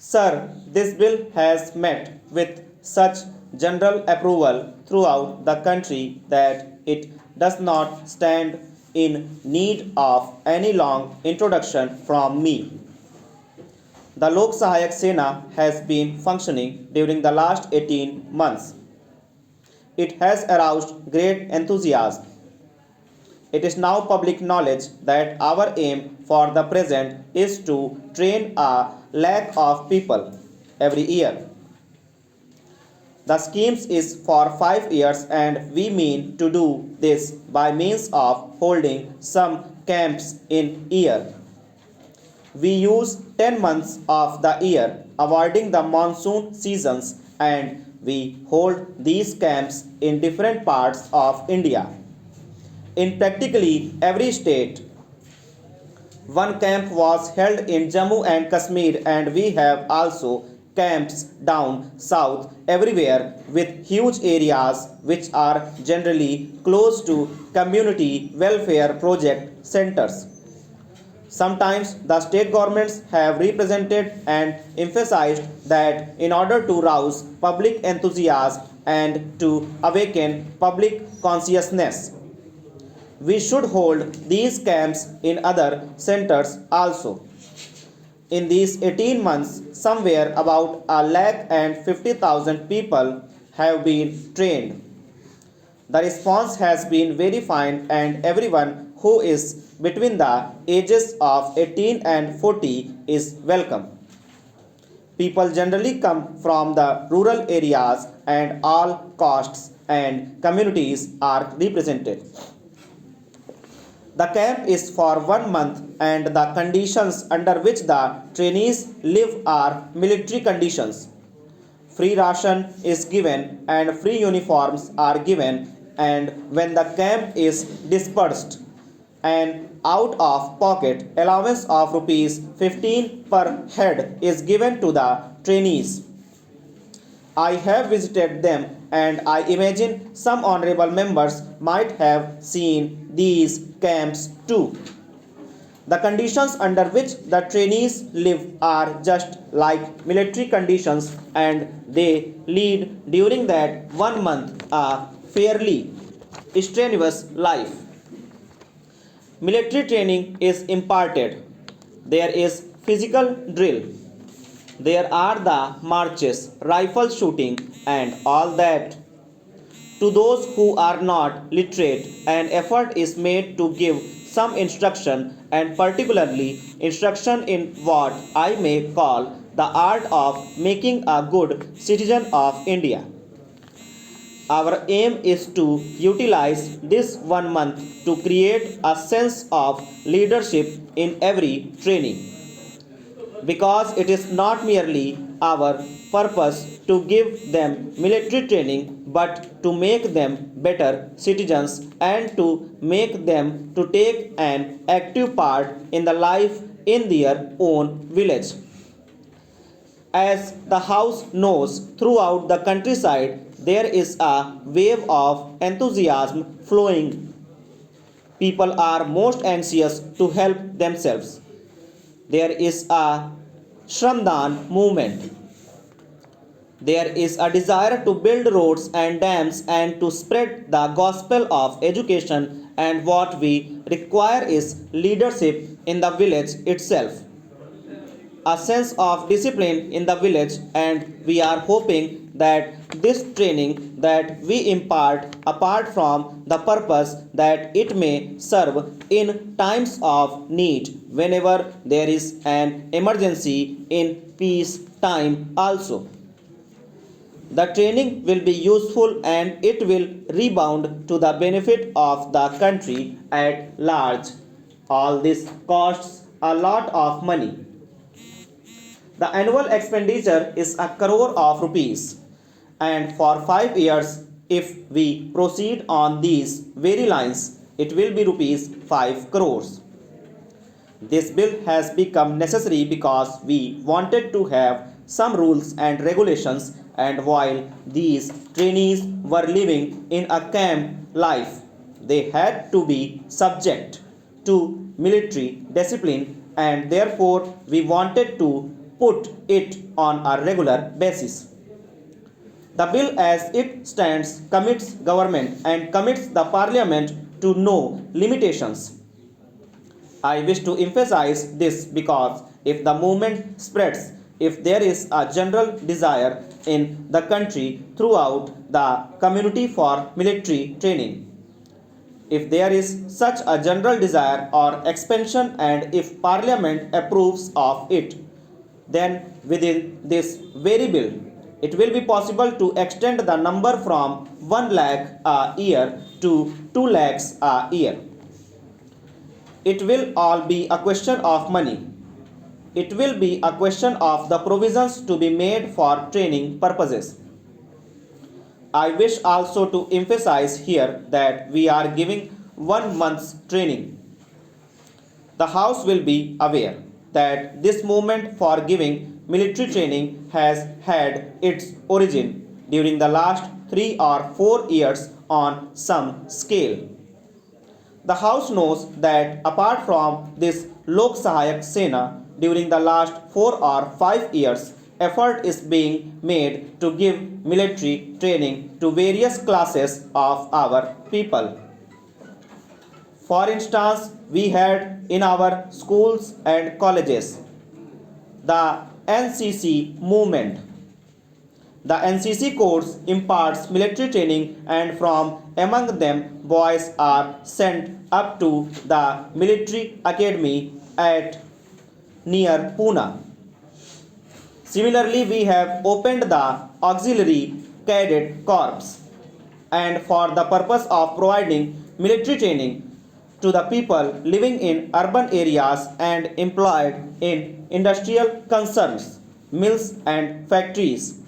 Sir, this bill has met with such general approval throughout the country that it does not stand in need of any long introduction from me. The Lok Sahayak Sena has been functioning during the last 18 months. It has aroused great enthusiasm. It is now public knowledge that our aim for the present is to train a lakh of people every year. The schemes is for 5 years and we mean to do this by means of holding some camps in year. We use 10 months of the year avoiding the monsoon seasons and we hold these camps in different parts of India. In practically every state, one camp was held in Jammu and Kashmir, and we have also camps down south everywhere with huge areas which are generally close to community welfare project centers. Sometimes the state governments have represented and emphasized that in order to rouse public enthusiasm and to awaken public consciousness, we should hold these camps in other centers also. In these 18 months, somewhere about a lakh and 50,000 people have been trained. The response has been very fine, and everyone who is between the ages of 18 and 40 is welcome. People generally come from the rural areas, and all castes and communities are represented. The camp is for 1 month and the conditions under which the trainees live are military conditions. Free ration is given and free uniforms are given, and when the camp is dispersed, an out of pocket allowance of rupees 15 per head is given to the trainees. I have visited them and I imagine some honorable members might have seen these camps too. The conditions under which the trainees live are just like military conditions, and they lead during that 1 month a fairly strenuous life. Military training is imparted. There is physical drill. There are the marches, rifle shooting, and all that. To those who are not literate, an effort is made to give some instruction, and particularly instruction in what I may call the art of making a good citizen of India. Our aim is to utilize this 1 month to create a sense of leadership in every training, because it is not merely our purpose to give them military training but to make them better citizens and to make them to take an active part in the life in their own village. As the house knows, throughout the countryside there is a wave of enthusiasm flowing. People are most anxious to help themselves. There is a Shramdan movement. There is a desire to build roads and dams and to spread the gospel of education, and what we require is leadership in the village itself, a sense of discipline in the village, and we are hoping that this training that we impart, apart from the purpose that it may serve in times of need whenever there is an emergency in peace time also, the training will be useful and it will rebound to the benefit of the country at large. All this costs a lot of money. The annual expenditure is a crore of rupees, and for 5 years, if we proceed on these very lines, it will be rupees 5 crores. This bill has become necessary because we wanted to have some rules and regulations, and while these trainees were living in a camp life, they had to be subject to military discipline, and therefore we wanted to put it on a regular basis. The bill as it stands commits government and commits the parliament to no limitations. I wish to emphasize this because if the movement spreads, if there is a general desire in the country throughout the community for military training, if there is such a general desire or expansion and if parliament approves of it, then within this very bill, it will be possible to extend the number from 1 lakh a year to 2 lakhs a year. It will all be a question of money. It will be a question of the provisions to be made for training purposes. I wish also to emphasize here that we are giving 1 month's training. The House will be aware that this movement for giving military training has had its origin during the last 3 or 4 years on some scale. The House knows that apart from this Lok Sahayak Sena, during the last 4 or 5 years, effort is being made to give military training to various classes of our people. For instance, we had in our schools and colleges the NCC movement. The NCC course imparts military training, and from among them, boys are sent up to the military academy at near Pune. Similarly, we have opened the auxiliary cadet corps, and for the purpose of providing military training to the people living in urban areas and employed in industrial concerns, mills and factories.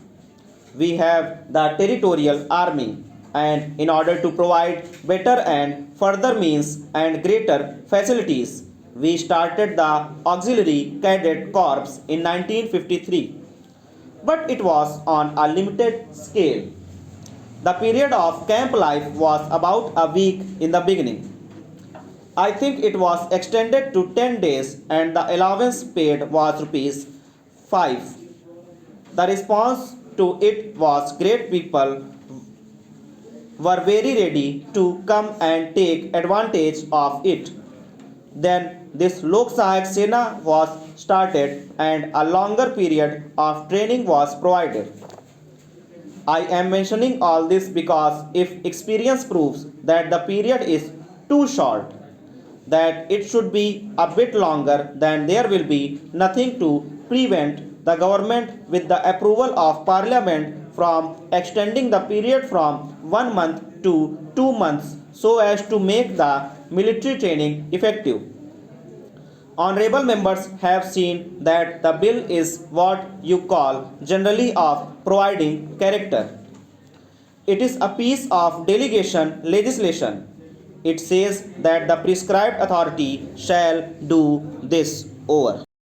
We have the territorial army, and in order to provide better and further means and greater facilities, we started the auxiliary cadet corps in 1953, but it was on a limited scale. The period of camp life was about a week in the beginning. I think it was extended to 10 days and the allowance paid was rupees 5. The response to it was great. People were very ready to come and take advantage of it. Then this Lok Sahayak Sena was started and a longer period of training was provided. I am mentioning all this because if experience proves that the period is too short, that it should be a bit longer, then there will be nothing to prevent the government with the approval of parliament from extending the period from 1 month to 2 months so as to make the military training effective. Honorable members have seen that the bill is what you call generally of providing character. It is a piece of delegation legislation. It says that the prescribed authority shall do this over.